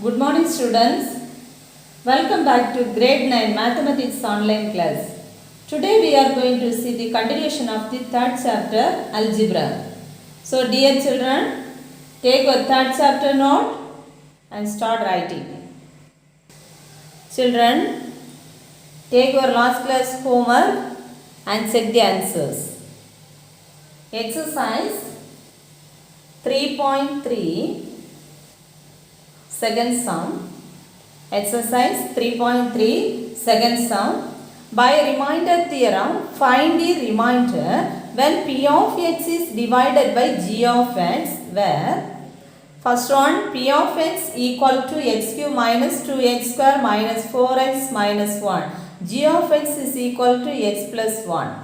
Good morning students. Welcome back to grade 9 mathematics online class. Today we are going to see the continuation of the third chapter algebra. So dear children, take your third chapter note and start writing. Children, take your last class homework and check the answers. Exercise 3.3 second sum. Exercise 3.3 second sum. By remainder theorem, find the remainder when p of x is divided by g of x, where first one p of x equal to x cube minus 2x square minus 4x minus 1. G of x is equal to x plus 1.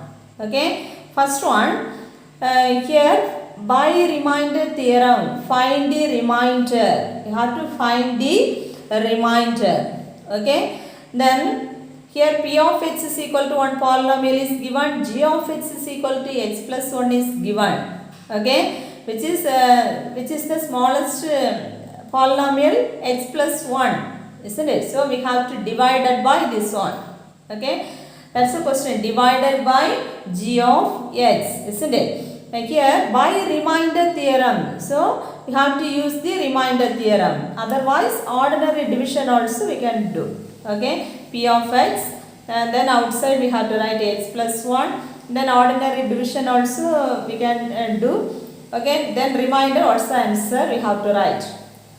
Okay. First one, here by remainder theorem, find the remainder. You have to find the remainder. Okay. Then here p of x is equal to one polynomial is given. G of x is equal to x plus 1 is given. Okay. Which is the smallest polynomial x plus 1, isn't it? So we have to divide it by this one. Okay. That's the question. Divided by g of x, isn't it? Like here by remainder theorem, so we have to use the remainder theorem. Otherwise ordinary division also we can do. Okay, p of x, and then outside we have to write x plus 1. Then ordinary division also we can do. Okay, then remainder, what's the answer we have to write.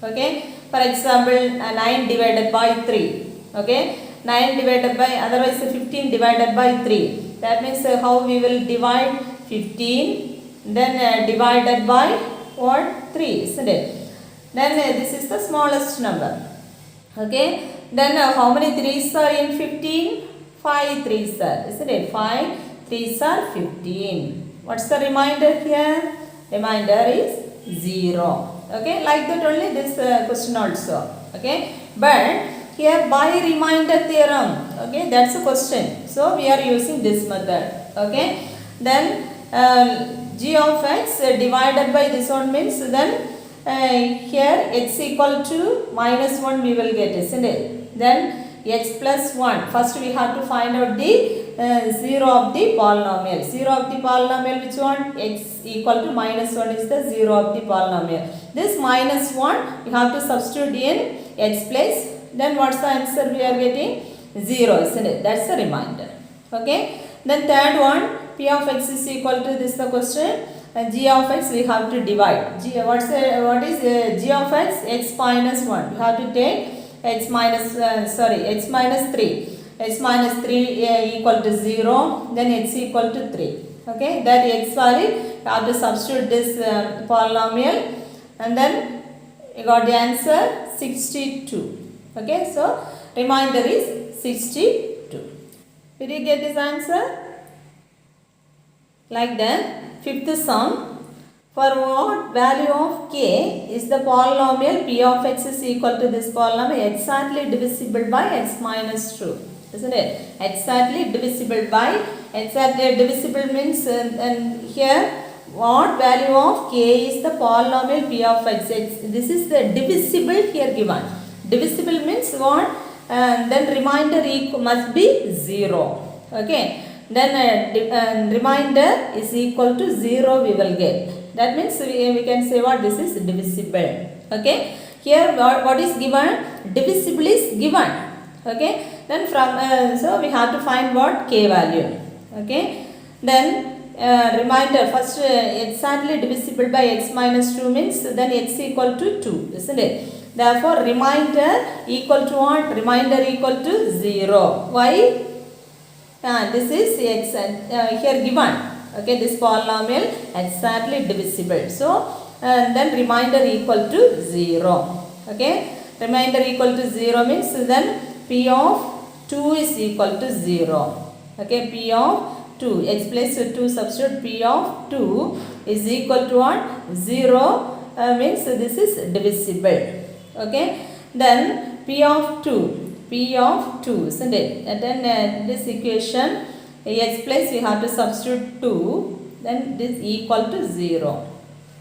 Okay, for example 9 divided by 3. Okay, 9 divided by, otherwise 15 divided by 3. That means how we will divide 15. Then divided by what? 3, isn't it? Then this is the smallest number. Okay. Then how many 3's are in 15? 5 3's are, isn't it? 5 3's are 15. What's the remainder here? Remainder is 0. Okay. Like that only this question also. Okay. But here by remainder theorem. Okay. That's the question. So we are using this method. Okay. Then g of x divided by this one means then here x equal to minus 1 we will get, isn't it? Then x plus 1. First we have to find out the 0 of the polynomial. 0 of the polynomial, which one? X equal to minus 1 is the 0 of the polynomial. This minus 1 we have to substitute in x place. Then what's the answer we are getting? 0, isn't it? That's the remainder. Okay. Then third one, p of x is equal to this the question, and g of x we have to divide. What is g of x? X minus 1. We have to take x minus x minus 3. X minus 3 equal to 0. Then x equal to 3. Okay, that x value you have to substitute this polynomial, and then you got the answer 62. Okay, so remainder is 62. Did you get this answer? Like that, fifth sum. For what value of k is the polynomial p of x is equal to this polynomial exactly divisible by x minus 2? Isn't it? Exactly divisible by, exactly divisible means and here what value of k is the polynomial p of x? This is the divisible here given. Divisible means what? Then remainder must be 0. Okay. Then remainder is equal to 0 we will get. That means we can say what? This is divisible. Okay. Here what is given? Divisible is given. Okay. Then from so we have to find what? K value. Okay. Then remainder, first exactly divisible by x minus 2 means then x equal to 2, isn't it? Therefore remainder equal to what? Remainder equal to 0. Why? This is x here given. Okay, this polynomial exactly divisible. So then remainder equal to 0. Okay, remainder equal to 0 means then p of 2 is equal to 0. Okay, p of 2, x place 2 substitute p of 2 is equal to what? 0 means this is divisible. Okay, then p of 2, isn't it? And then this equation x place we have to substitute 2, then this equal to 0.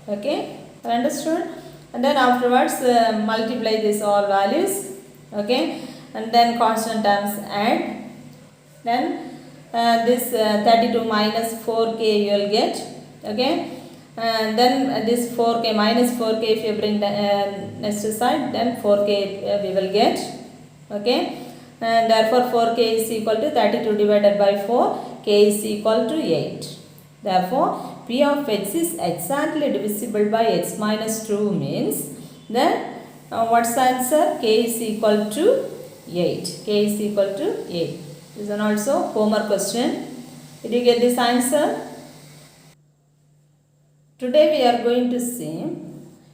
Okay, understood? and then afterwards multiply this all values, okay, and then constant terms add, then this 32 minus 4k you will get, okay, and then this 4k minus 4k if you bring the next side, then 4k we will get, okay, and therefore 4k is equal to 32 divided by 4, k is equal to 8. Therefore p of x is exactly divisible by x minus 2 means then what's the answer? K is equal to 8. K is equal to 8. This is also homework question. Did you get this answer? Today we are going to see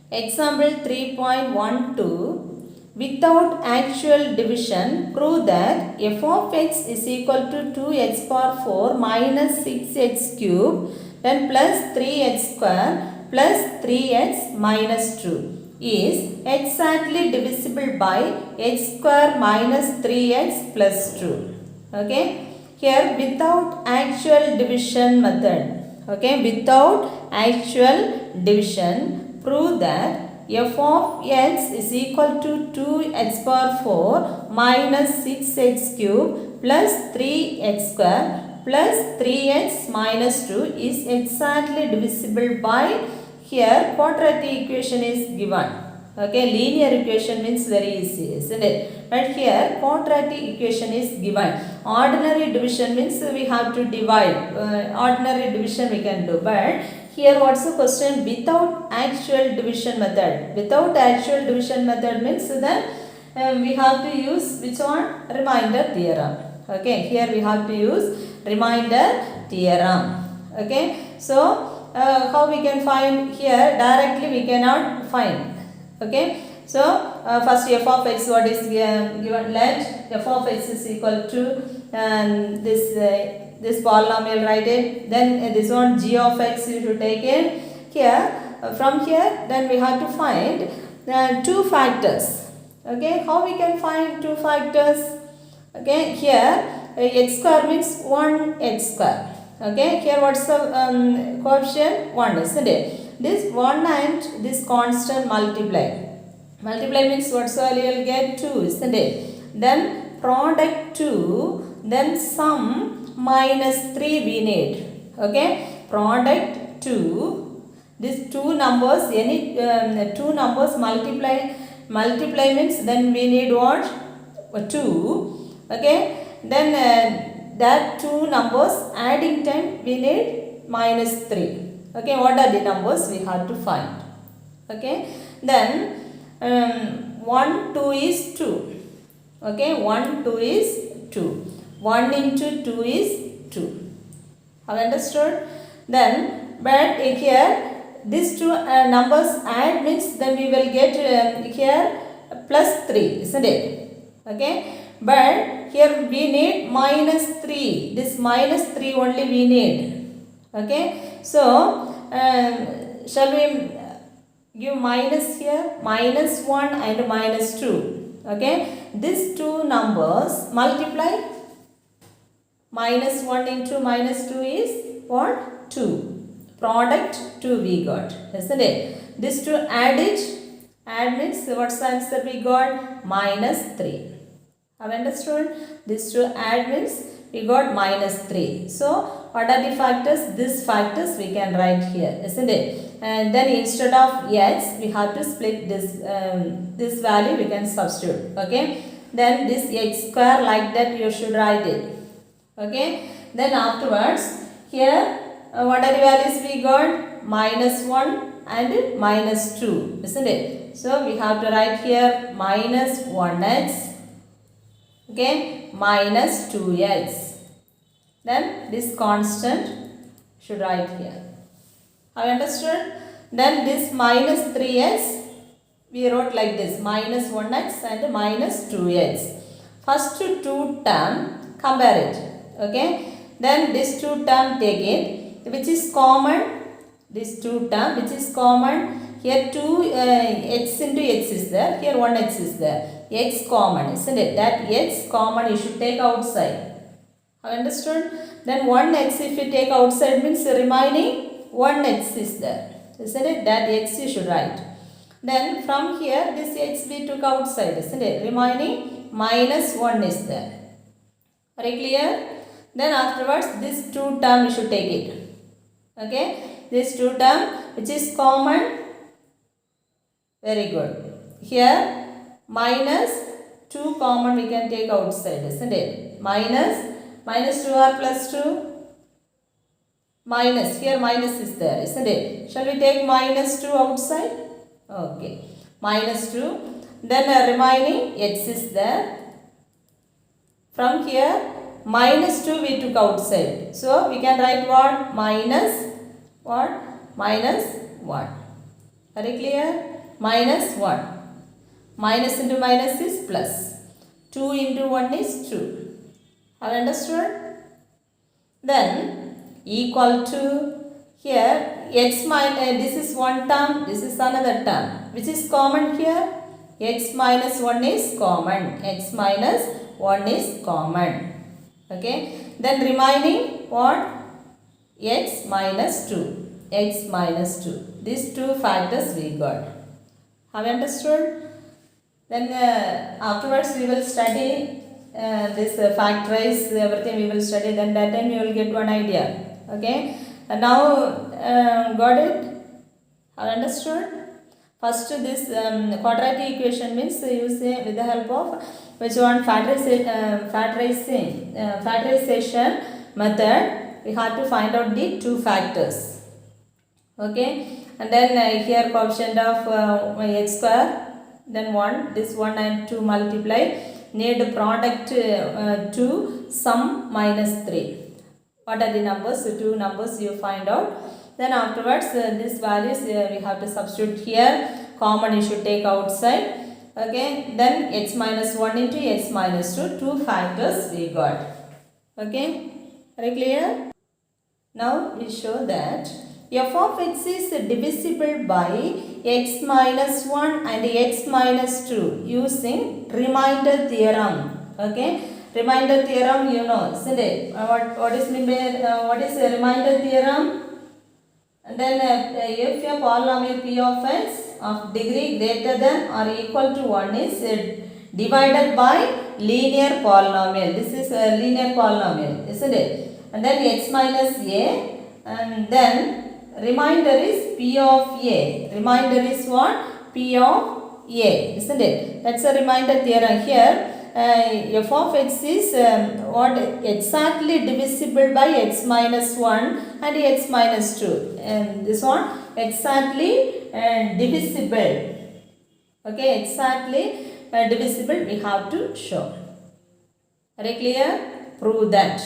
example 3.12. Without actual division, prove that f of x is equal to 2x power 4 minus 6x cube then plus 3x square plus 3x minus 2 is exactly divisible by x square minus 3x plus 2. Okay, here without actual division method, okay, without actual division, prove that f of x is equal to 2x power 4 minus 6x cube plus 3x square plus 3x minus 2 is exactly divisible by, here quadratic equation is given, okay, linear equation means very easy, isn't it? But here quadratic equation is given. Ordinary division means we have to divide, ordinary division we can do, but here what's the question? Without actual division method. Without actual division method means then we have to use which one? Remainder theorem. Okay, here we have to use remainder theorem. Okay, so how we can find? Here directly we cannot find. Okay, so first f of x, what is given? Let f of x is equal to this polynomial, write it, then this one g of x you should take it here, from here then we have to find two factors. Okay, how we can find two factors? Okay, here x square means 1x square, okay, here what's the coefficient? 1, isn't it? This 1 and this constant multiply means what's the value you will get? 2, isn't it? Then product 2, then sum minus 3 we need, okay, product 2, these two numbers, any two numbers multiply means then we need what? 2, okay, then that two numbers adding time we need minus 3, okay, what are the numbers we have to find? Okay, then 1 2 is 2, okay, 1 2 is 2, 1 into 2 is 2. Have understood? Then but here these two numbers add means then we will get here plus 3, isn't it? Okay, but here we need minus 3, this minus 3 only we need. Okay, so shall we give minus here? Minus 1 and minus 2. Okay, these two numbers multiply, minus 1 into minus 2 is what? 2. Product 2 we got, isn't it? This two add it, add means what's the answer we got? Minus 3. Have understood? This two add means we got minus 3. So what are the factors? These factors we can write here, isn't it? And then instead of x we have to split this value we can substitute. Okay, then this x square like that you should write it. Okay, then afterwards here what are the values we got? Minus 1 and minus 2, isn't it? So we have to write here minus 1x, okay, minus 2x, then this constant should write here. Have you understood? Then this minus 3x we wrote like this, minus 1x and minus 2x. First two term compare it, okay, then this two term take it, which is common, this two term which is common, here 2 x into x is there, here 1x is there, x common, isn't it? That x common you should take outside. Have you understood? Then 1x if you take outside means remaining 1x is there, isn't it? That x you should write. Then from here this x we took outside, isn't it? Remaining minus 1 is there. Very clear? Then afterwards this 2 term we should take it. Okay? This 2 term which is common. Very good. Here minus 2 common we can take outside, isn't it? Minus 2 or plus 2? Minus. Here minus is there, isn't it? Shall we take minus 2 outside? Okay. Minus 2. Then remaining x is there. From here minus 2 we took outside. So we can write what? Minus what? Minus 1. Very clear? Minus 1. Minus into minus is plus. 2 into 1 is 2. Have you understood? Then equal to, here x minus, this is one term, this is another term. Which is common here? X minus 1 is common. X minus 1 is common. Okay. Then remaining what? X minus 2. X minus 2. These two factors we got. Have you understood? Then afterwards we will study this factorize, everything we will study. Then that time you will get one idea. Okay. And now got it? Have you understood? First this quadratic equation means you say with the help of which one? Factorization method we have to find out the two factors. Okay. And then here coefficient of x square, then 1, this 1 and 2 multiply, need product to sum minus 3. What are the numbers? The two numbers you find out. Then afterwards these values we have to substitute here. Common you should take outside. Okay. Then x minus 1 into x minus 2. Two factors we got. Okay. Very clear? Now we show that f of x is divisible by x minus 1 and x minus 2 using remainder theorem. Okay. Remainder theorem you know, isn't it? What is a remainder theorem? And then if a polynomial p of x of degree greater than or equal to 1 is divided by linear polynomial. This is a linear polynomial, isn't it? And then x minus a, and then remainder is p of a. Remainder is what? P of a, isn't it? That's a remainder theorem. Here f of x is what? Exactly divisible by x minus 1 and x minus 2. And this one exactly divisible. Okay, exactly divisible we have to show. Very clear? Prove that.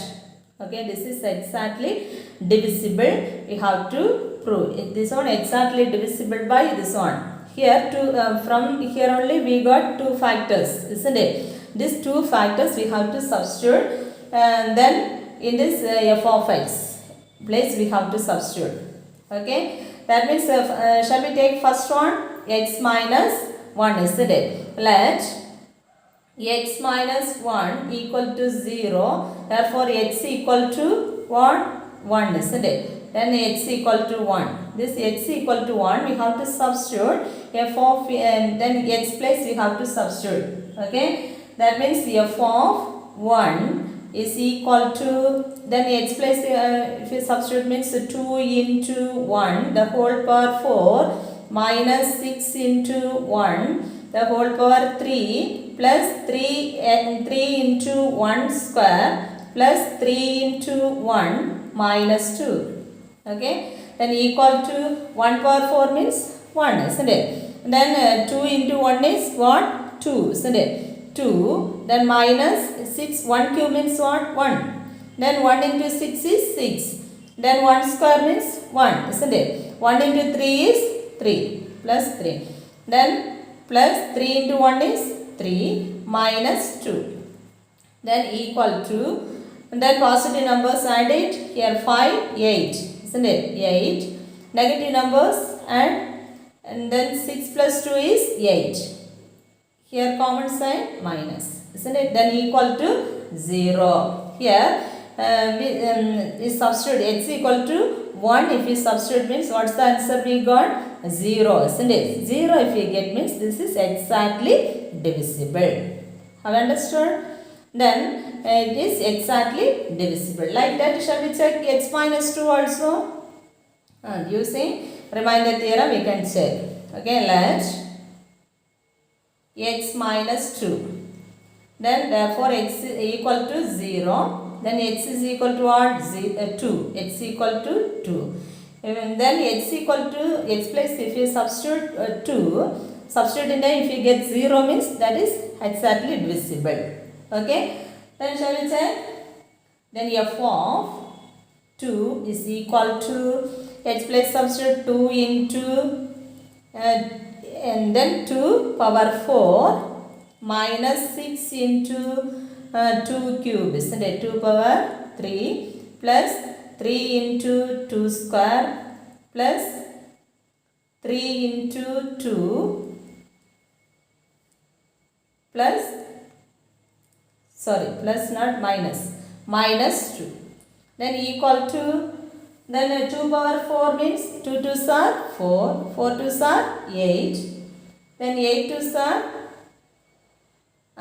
Okay, this is exactly divisible. We have to prove. This one exactly divisible by this one. Here from here only we got two factors, isn't it? These two factors we have to substitute, and then in this f of x place we have to substitute. Okay, that means shall we take first one? X minus 1, isn't it? Let x minus 1 equal to 0, therefore x equal to what? 1, isn't it? Then x equal to 1. This x equal to 1 we have to substitute f of, and then x place we have to substitute. Okay, that means f of 1 is equal to, then x place if you substitute means 2 into 1 the whole power 4 minus 6 into 1 the whole power 3 plus 3 into 1 square plus 3 into 1 minus 2. Okay, then equal to 1 power 4 means 1, isn't it? Then 2 into 1 is what? 2, isn't it? 2, then minus 6, 1 cube means what? 1. Then 1 into 6 is 6. Then 1 square means 1, isn't it? 1 into 3 is 3, plus 3. Then plus 3 into 1 is 3 minus 2. Then equal to, and then positive numbers add it. Here 5, 8, isn't it? 8. Negative numbers and then 6 plus 2 is 8. Here common sign minus, isn't it? Then equal to 0. Here we substitute x equal to 1. If we substitute means what's the answer we got? 0, isn't it? 0 if we get means this is exactly divisible. Have you understood? Then it is exactly divisible. Like that, shall we check x minus 2 also? Using remainder theorem we can check. Okay, let x minus 2. Then therefore x equal to 0. Then x is equal to what? 2. X equal to 2. And then x equal to x place if you substitute 2. Substitute in there, if you get 0 means that is exactly divisible. Okay. Then shall we check? Then f of 2 is equal to x place substitute 2 into and then 2 power 4 minus 6 into 2 cube, isn't it? 2 power 3 plus 3 into 2 square plus 3 into 2 plus, sorry, plus not minus, minus 2. Then equal to, then 2 power 4 means 2 2s are 4, 4 2s are 8, then 8 2s are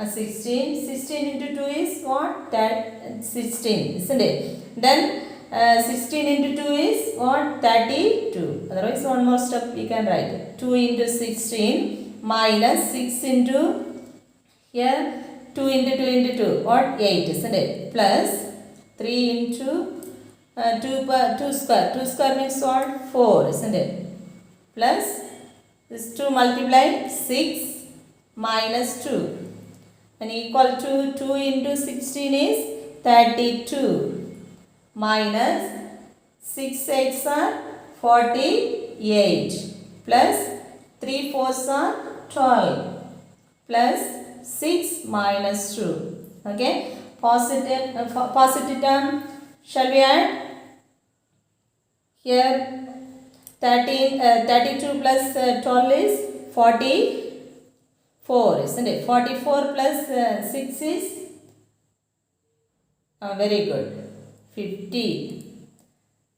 16, 16 into 2 is what? That 16, isn't it? Then 16 into 2 is what? 32. Otherwise one more step we can write. 2 into 16 minus 6 into, here 2 into 2 into 2, what? 8, isn't it? Plus 3 into 2 square. 2 square means what? 4, isn't it? Plus this 2 multiply 6 minus 2. And equal to 2 into 16 is 32 minus 6 8s are 48 plus 3 4s are 12 plus 6 minus 2. Okay, positive term shall we add? Here 32 plus 12 is 44, isn't it? 44 plus 6 is very good, 50.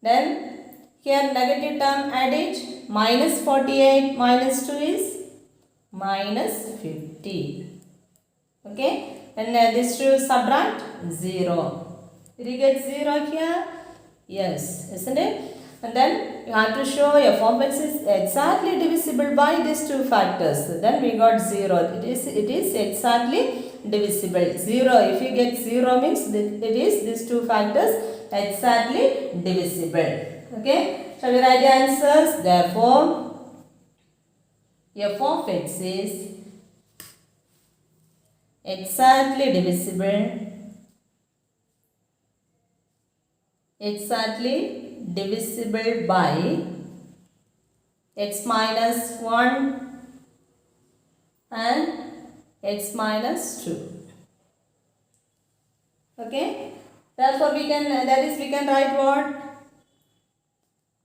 Then here negative term add it, minus 48 minus 2 is minus 50. Okay, and this to subtract 0. Did you get 0 here? Yes, isn't it? And then you have to show f of x is exactly divisible by these two factors. Then we got 0. It is exactly divisible. 0, if you get 0 means it is these two factors exactly divisible. Okay, shall we write the answers? Therefore f of x is exactly divisible, exactly divisible by x minus 1 and x minus 2. Okay, therefore we can, that is we can write what?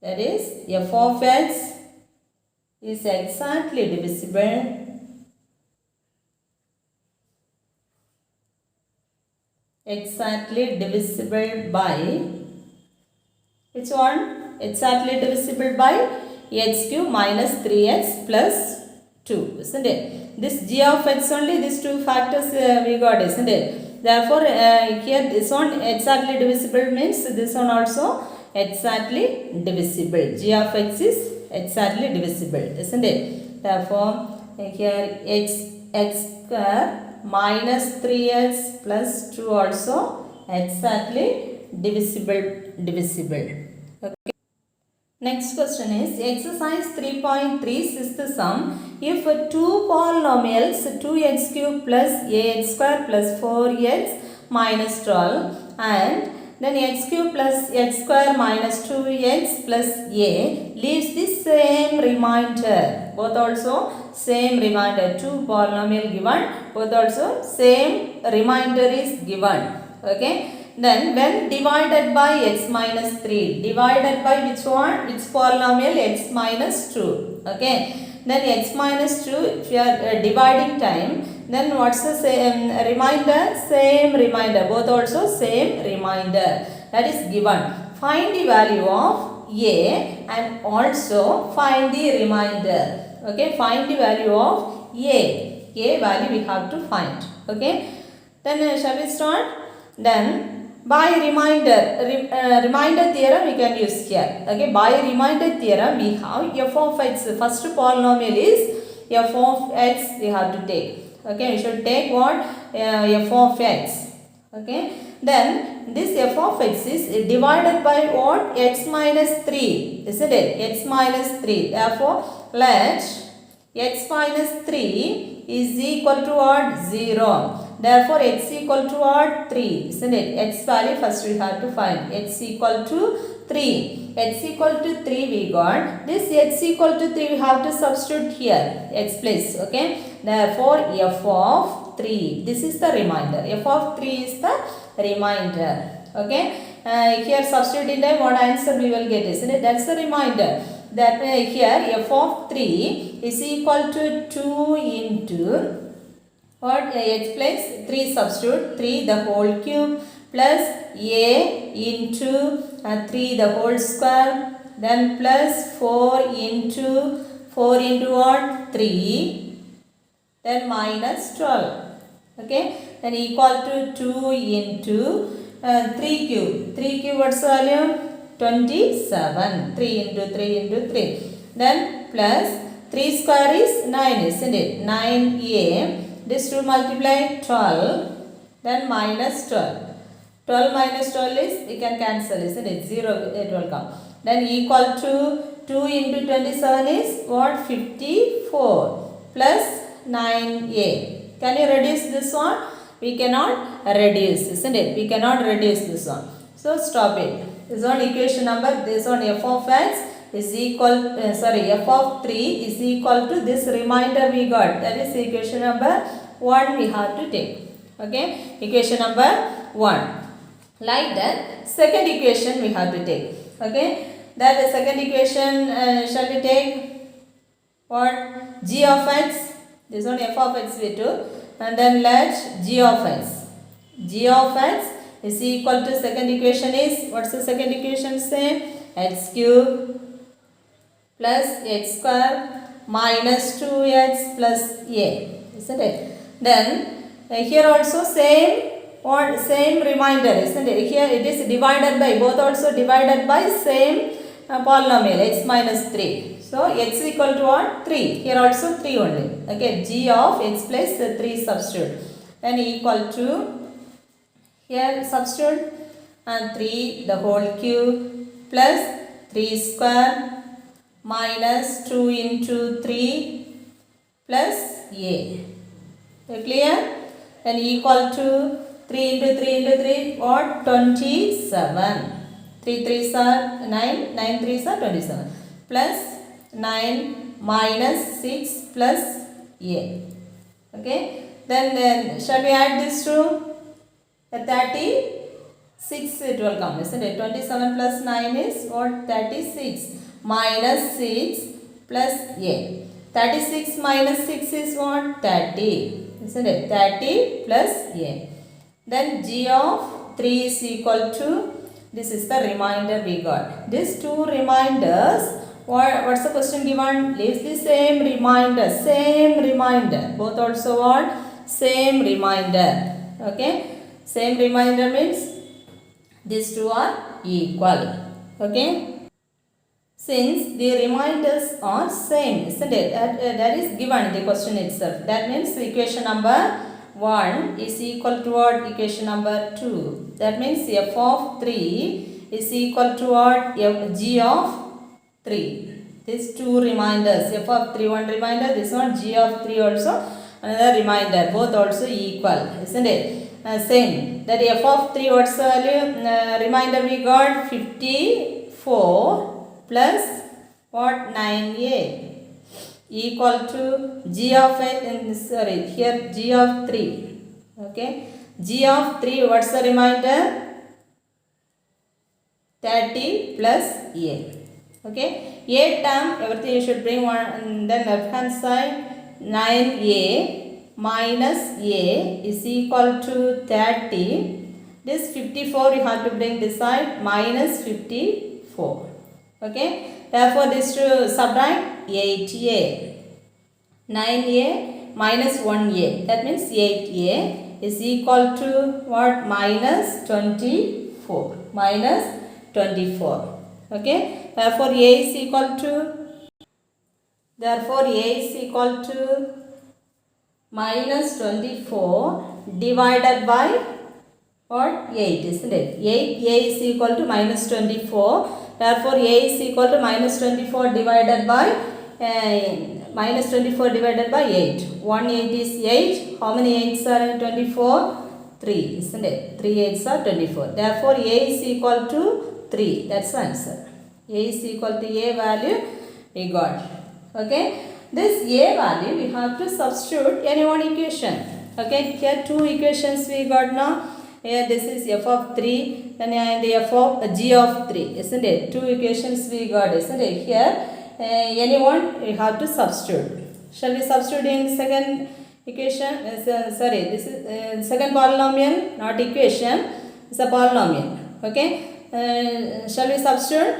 That is f of x is exactly divisible, exactly divisible by, which one? Exactly divisible by x cube minus 3x plus 2, isn't it? This g of x only, these two factors we got, isn't it? Therefore here this one exactly divisible means this one also exactly divisible. G of x is exactly divisible, isn't it? Therefore here x square minus 3x plus 2 also exactly divisible. Okay. Next question is exercise 3.3 sixth sum. If two polynomials 2x cube plus ax square plus 4x minus 12 and then x cube plus x square minus 2x plus a leaves the same remainder, both also same remainder, two polynomial given, both also same remainder is given. Okay, then when divided by x minus 3, divided by which one? Which polynomial? X minus 2. Okay, then x minus 2, if you are dividing time, then what's the same reminder? Same reminder, both also same reminder, that is given. Find the value of a and also find the remainder. Okay, find the value of a value we have to find. Okay, then shall we start? Then by reminder theorem we can use here. Okay, by reminder theorem we have f of x. First polynomial is f of x we have to take. Okay, we should take what? F of x. Okay, then this f of x is divided by what? X minus 3, isn't it? X minus 3. Therefore, let x minus 3 is equal to what? 0. Therefore, x equal to what? 3, isn't it? X value first we have to find. X equal to 3. X equal to 3 we got. This x equal to 3 we have to substitute here. X place. Okay. Therefore, f of 3. This is the remainder. F of 3 is the remainder. Okay. Here substitute in time, what answer we will get, isn't it? That's the remainder. That here f of 3 is equal to 2 into what? X place 3 substitute 3 the whole cube plus a into 3 the whole square, then plus 4 into what? 3, then minus 12. Okay, then equal to 2 into 3 cube. 3 cube what's the value? 27. 3 into 3 into 3. Then plus 3 square is 9, isn't it? 9a. This 2 multiply 12. Then minus 12. 12 minus 12 is, we can cancel, isn't it? 0, it will come. Then equal to 2 into 27 is what? 54 plus 9a. Can you reduce this one? We cannot reduce, isn't it? We cannot reduce this one. So stop it. This one equation number, this one f of x is equal, f of 3 is equal to this remainder we got. That is equation number 1 we have to take. Okay, equation number 1. Like that, second equation we have to take. Okay, that the second equation shall we take what? G of x. This one f of x we took, and then let g of x. G of x is equal to second equation is, what's the second equation say? X cube plus x square minus 2x plus a, isn't it? Then here also same remainder, isn't it? Here it is divided by, both also divided by same polynomial x minus 3. So x equal to what? 3. Here also 3 only. Okay, g of x plus the 3 substitute. Then equal to, here substitute, and 3 the whole cube plus 3 square minus 2 into 3 plus a. Clear? Then equal to 3 into 3 into 3, what? 27. 3 3s are 9, 9 3s are 27. Plus 9 minus 6 plus a. Okay. Then shall we add this to 36 it will come, isn't it? 27 plus 9 is what? 36 minus 6 plus a. 36 minus 6 is what? 30, isn't it? 30 plus a. Then g of 3 is equal to, this is the remainder we got. These two reminders, what's the question given? Leaves the same remainder. Both also what? Same remainder. Okay. Same remainder means these two are equal. Okay. Since the reminders are same, isn't it? That is given in the question itself. That means equation number 1 is equal to what? Equation number 2. That means f of 3 is equal to what? G of 3. These two reminders, f of 3 one remainder, this one g of 3 also another remainder, both also equal, isn't it? Same. That f of 3, what's the value? Remainder we got 54 plus what? 9a equal to g of here g of 3. Okay, g of 3, what's the remainder? 30 plus a. Okay, a term everything you should bring one, and then left hand side 9a minus a is equal to 30. This 54 you have to bring this side minus 54. Okay, therefore this to subtract 8a. 9a minus 1a, that means 8a is equal to what? Minus 24. Minus 24. Okay, therefore a is equal to minus 24 divided by what? 8, isn't it? 8a is equal to minus 24. Therefore a is equal to minus 24 divided by minus 24 divided by 8. 1 8 is 8. How many 8s are in 24? 3, isn't it? 3 8s are 24. Therefore a is equal to 3. That's the answer. A is equal to a value we got. Okay, this a value we have to substitute any one equation. Okay, here two equations we got now. Here this is f of 3 and f of g of 3, isn't it? Two equations we got, isn't it? Here anyone we have to substitute. Shall we substitute in second equation? Sorry, this is second polynomial, not equation. It's a polynomial. Okay, shall we substitute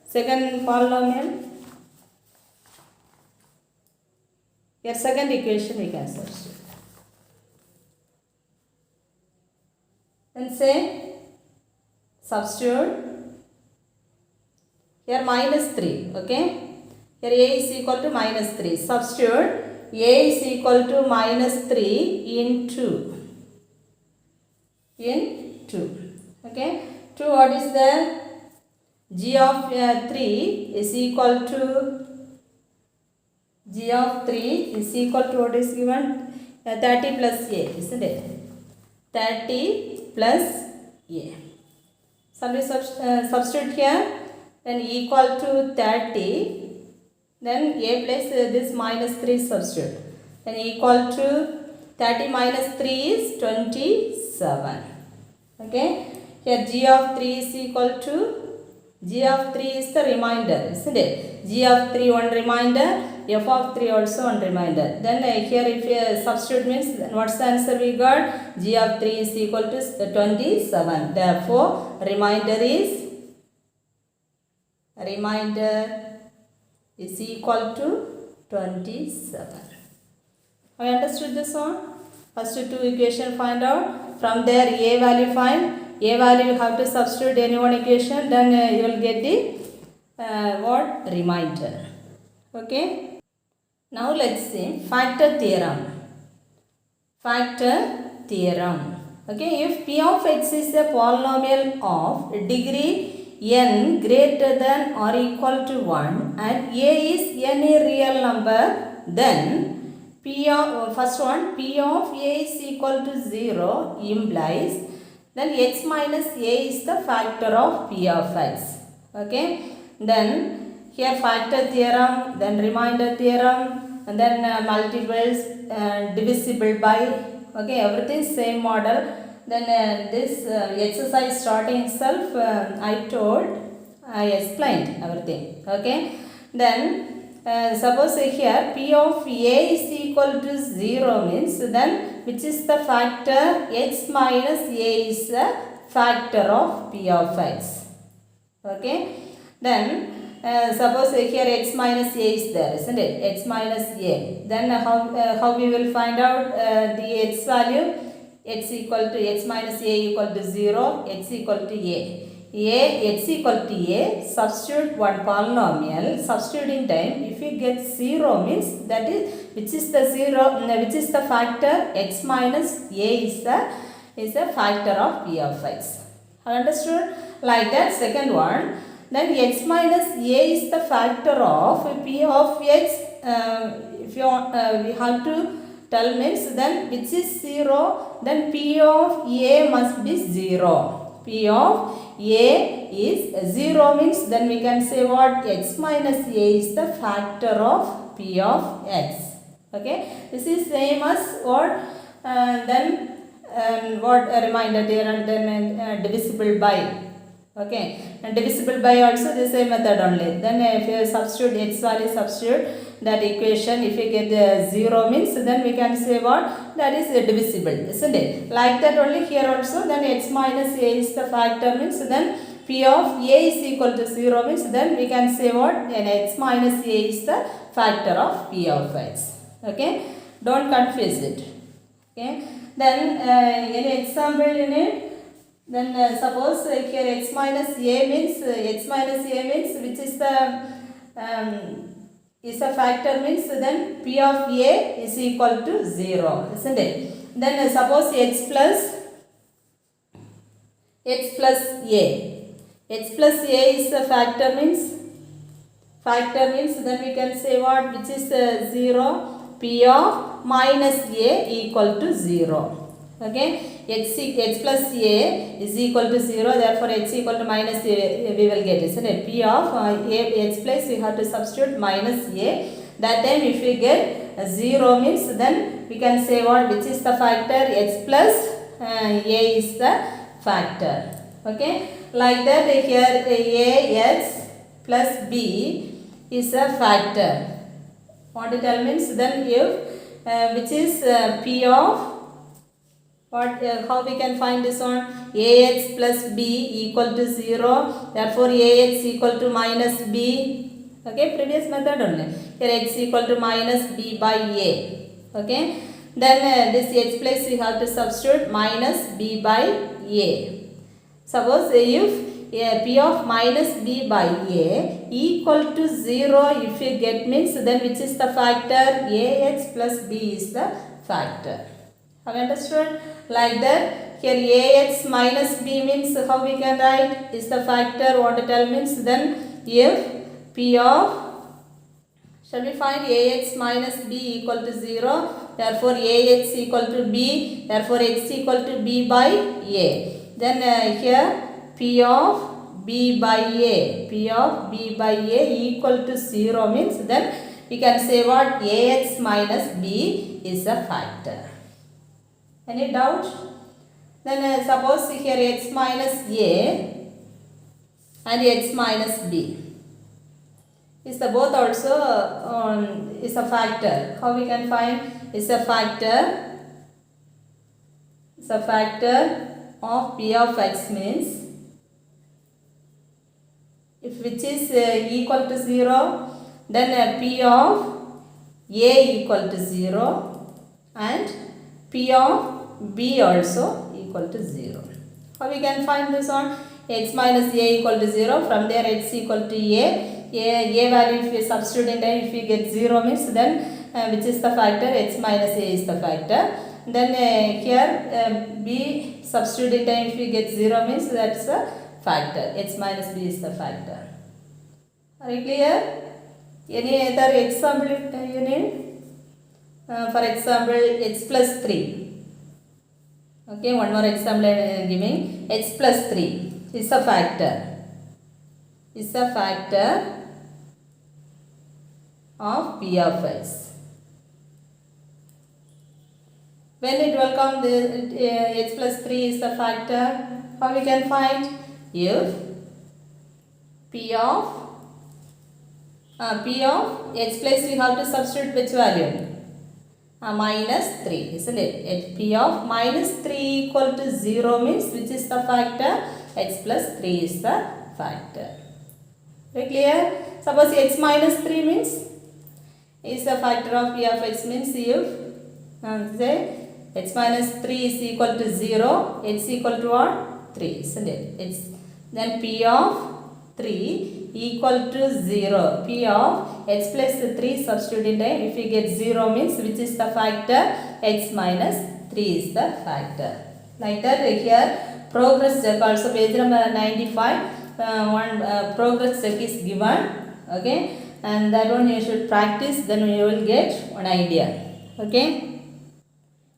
second polynomial? Here second equation we can substitute. Then say substitute here minus 3. Okay, here a is equal to minus 3. Substitute a is equal to minus 3 into 2. Okay, 2 what is there? G of 3 is equal to what is given? 30 plus a, isn't it? 30 plus a. Shall we substitute here? Then equal to 30. Then a plus this minus 3 substitute. Then equal to 30 minus 3 is 27. Okay. Here g of 3 is equal to, g of 3 is the remainder, isn't it? G of 3 one remainder, f of 3 also one remainder. Then here if substitute means what's the answer we got? G of 3 is equal to 27. Therefore remainder is equal to 27. Have you understood this one? First two equation find out. From there a value find. A value you have to substitute any one equation. Then you will get the what? Remainder. Okay. Now let's see factor theorem. Okay, if p of x is a polynomial of degree n greater than or equal to 1 and a is any real number, then p of a is equal to 0 implies then x minus a is the factor of p of x. Okay, then here factor theorem, then remainder theorem, and then multiples divisible by. Okay, everything same model. Then this exercise starting itself I explained everything. Okay, then suppose here p of a is equal to 0 means then which is the factor? X minus a is the factor of p of x. Okay, then suppose here x minus a is there, isn't it? X minus a. Then how we will find out the x value? X equal to x minus a equal to 0. X equal to a. X equal to a. Substitute one polynomial. Substituting time. If you get 0 means that is which is the 0? Which is the factor? X minus a is a factor of p of x. Understood? Like that. Second one. Then x minus a is the factor of p of x. If you we have to tell means then which is 0, then p of a must be 0. P of a is 0 means then we can say what? X minus a is the factor of p of x. Okay, this is same as what? Then what? Remainder theorem, then divisible by. Okay, and divisible by also the same method only. Then if you substitute x value, substitute that equation, if you get 0 means then we can say what, that is divisible, isn't it? Like that only here also, then x minus a is the factor means then p of a is equal to 0 means then we can say what, then x minus a is the factor of p of x. Okay, don't confuse it. Okay, then any example in it? Then suppose here x minus a means which is the is a factor means then p of a is equal to 0, isn't it? Then suppose x plus a is the factor means then we can say what, which is 0, p of minus a equal to 0. Okay, x plus a is equal to 0, therefore x equal to minus a we will get, isn't it? P of x place we have to substitute minus a. That time if we get 0 means then we can say what, which is the factor, x plus a is the factor. Okay, like that here ax plus b is a factor. What it all means then, if which is p of what, how we can find this one, ax plus b equal to 0, therefore ax equal to minus b. Okay, previous method only. Here x equal to minus b by a. Okay, then this x place we have to substitute minus b by a. Suppose if p of minus b by a equal to 0, if you get means then which is the factor, ax plus b is the factor. Have you understood? Like that here ax minus b means how we can write, is the factor. What it all means then, if p of, shall we find ax minus b equal to 0, therefore ax equal to b, therefore x equal to b by a. Then here p of b by a equal to 0 means then we can say what, ax minus b is a factor. Any doubt? Then suppose here x minus a and x minus b is the both also is a factor. How we can find, is a factor of p of x means if which is equal to 0, then p of a equal to 0 and p of b also equal to 0. How we can find this one, x minus a equal to 0, from there x equal to a value if we substitute in time, if we get 0 means then which is the factor, x minus a is the factor. Then here b substitute in time, if we get 0 means that's a factor, x minus b is the factor. Are you clear? Any other example you need? For example, x plus 3. Okay, one more example I am giving. X plus 3 is a factor. Is a factor of p of x. When it will come, x plus 3 is the factor. How we can find? If p of x place we have to substitute which value? Minus 3, isn't it? If p of minus 3 equal to 0 means which is the factor? X plus 3 is the factor. Very clear? Suppose x minus 3 means is the factor of p of x means if say x minus 3 is equal to 0, x equal to what? 3, isn't it? Then p of 3 equal to 0. P of x plus 3 substitute in time. If we get 0 means which is the factor? X minus 3 is the factor. Like that here progress check also, page number 95, one progress check is given. Okay, and that one you should practice, then you will get one idea. Okay.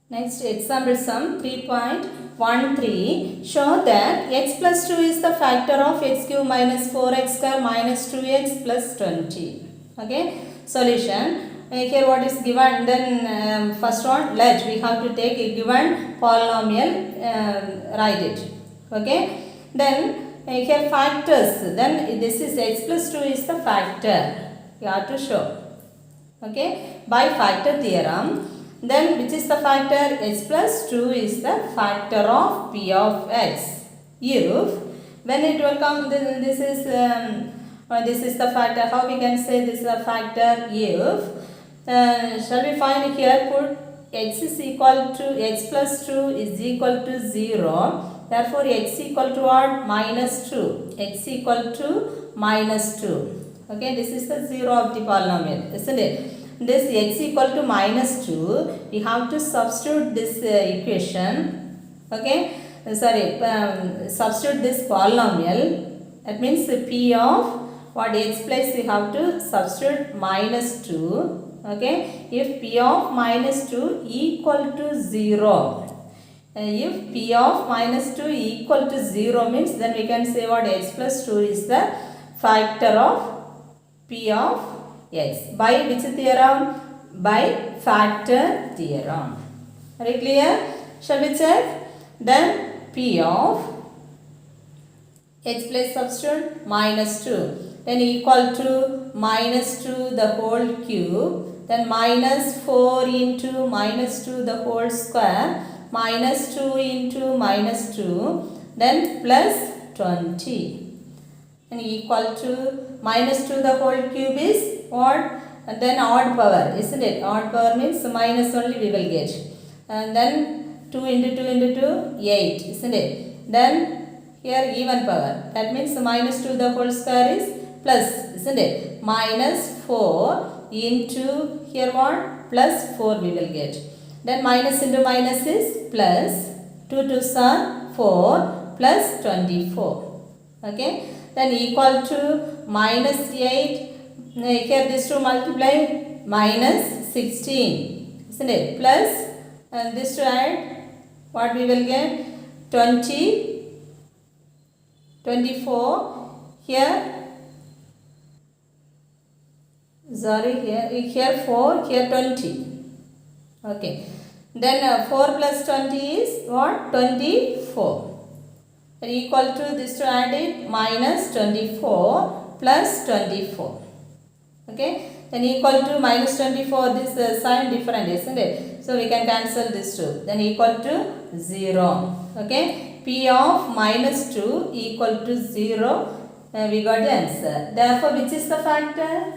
Next example sum 3.13, show that x plus 2 is the factor of x cube minus 4x square minus 2x plus 20. Okay, solution. Here what is given, then first one, let we have to take a given polynomial, write it. Okay, then here factors, then this is x plus 2 is the factor. You have to show. Okay, by factor theorem. Then which is the factor? X plus 2 is the factor of p of x. If when it will come, this is the factor. How we can say this is a factor? If shall we find here, put x is equal to x plus 2 is equal to 0. Therefore x equal to what? Minus 2. X equal to minus 2. Okay, this is the 0 of the polynomial, isn't it? This x equal to minus 2, we have to substitute this equation. Okay, substitute this polynomial. That means p of what x place we have to substitute minus 2. Okay, if p of minus 2 equal to 0. If p of minus 2 equal to 0 means, then we can say what? X plus 2 is the factor of p of x. By which theorem? By factor theorem. Are you clear? Shall we check? Then p of x place substitute minus 2. Then equal to minus 2 the whole cube. Then minus 4 into minus 2 the whole square. Minus 2 into minus 2. Then plus 20. And equal to minus 2 the whole cube is what? And then odd power, isn't it? Odd power means minus only we will get. And then 2 into 2 into 2, 8, isn't it? Then here even power. That means minus 2 the whole square is plus, isn't it? Minus 4 into here what? Plus 4 we will get. Then minus into minus is plus. 2 2s are 4 plus 24. Okay. Then equal to minus 8. Here this 2 multiply minus 16. Isn't it? Plus and this to add what we will get? 20. 24. Here. Sorry, here 4, here 20. Okay. Then 4 plus 20 is what? 24. And equal to this to add it minus 24 plus 24. Okay. Then equal to minus 24. This sign different, isn't it? So we can cancel this 2. Then equal to 0. Okay. P of minus 2 equal to 0. We got the answer. Therefore, which is the factor?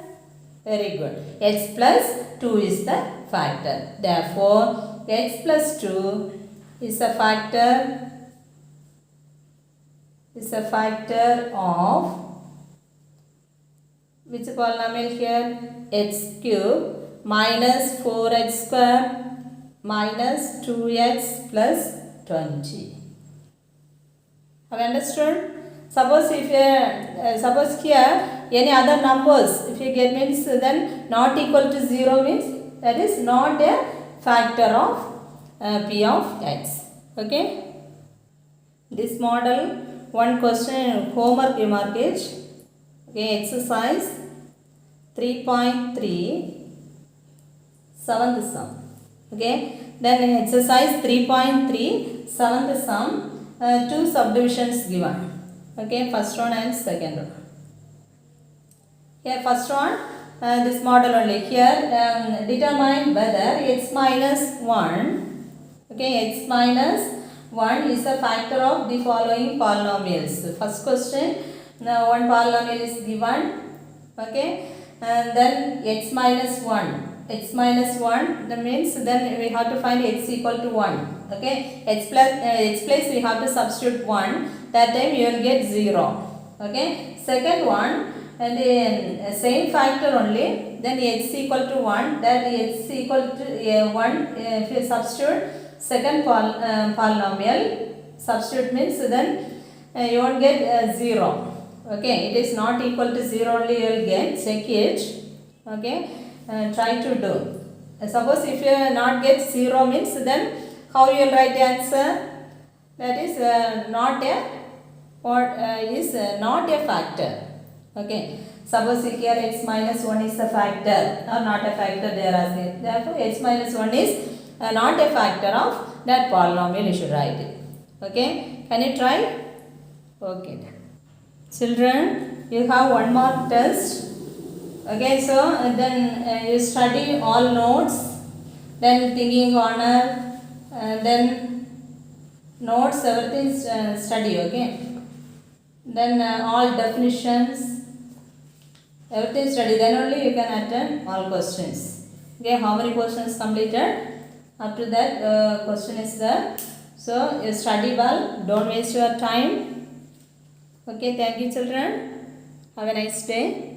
Very good. X plus 2 is the factor. Therefore, x plus 2 is a factor of which polynomial here? X cube minus 4x square minus 2x plus 20. Have you understood? Suppose if suppose here any other numbers if you get means, then not equal to 0 means that is not a factor of p of x. Okay. This model one question homework remarkage. Okay, exercise 3.3 seventh sum. Okay, then exercise 3.3 seventh sum, 2 subdivisions given. Okay, first one and second one. Here first one, this model only. Here determine whether x minus 1. Okay, x minus 1 is a factor of the following polynomials. First question, now one polynomial is given. Okay, and then x minus 1. X minus 1, that means then we have to find x equal to 1. Okay, x place we have to substitute 1. That time you will get 0. Okay, second one, and then same factor only, then x equal to 1, that x equal to 1, if you substitute second polynomial, substitute means then you won't get 0. Okay, it is not equal to 0 only you will get, check it. Okay, try to do. Suppose if you not get 0 means, then how you will write the answer? That is not a not a factor. Okay, suppose here x minus 1 is a factor or not a factor, there are asking. Therefore, x minus 1 is not a factor of that polynomial, you should write it. Okay, can you try? Okay. Children, you have one more test. Okay, so then you study all notes, then thinking corner, then notes, everything study. Okay, then all definitions, everything study. Then only you can attend all questions. Okay, how many questions completed? Up to that question is there. So you study well. Don't waste your time. Okay, thank you, children. Have a nice day.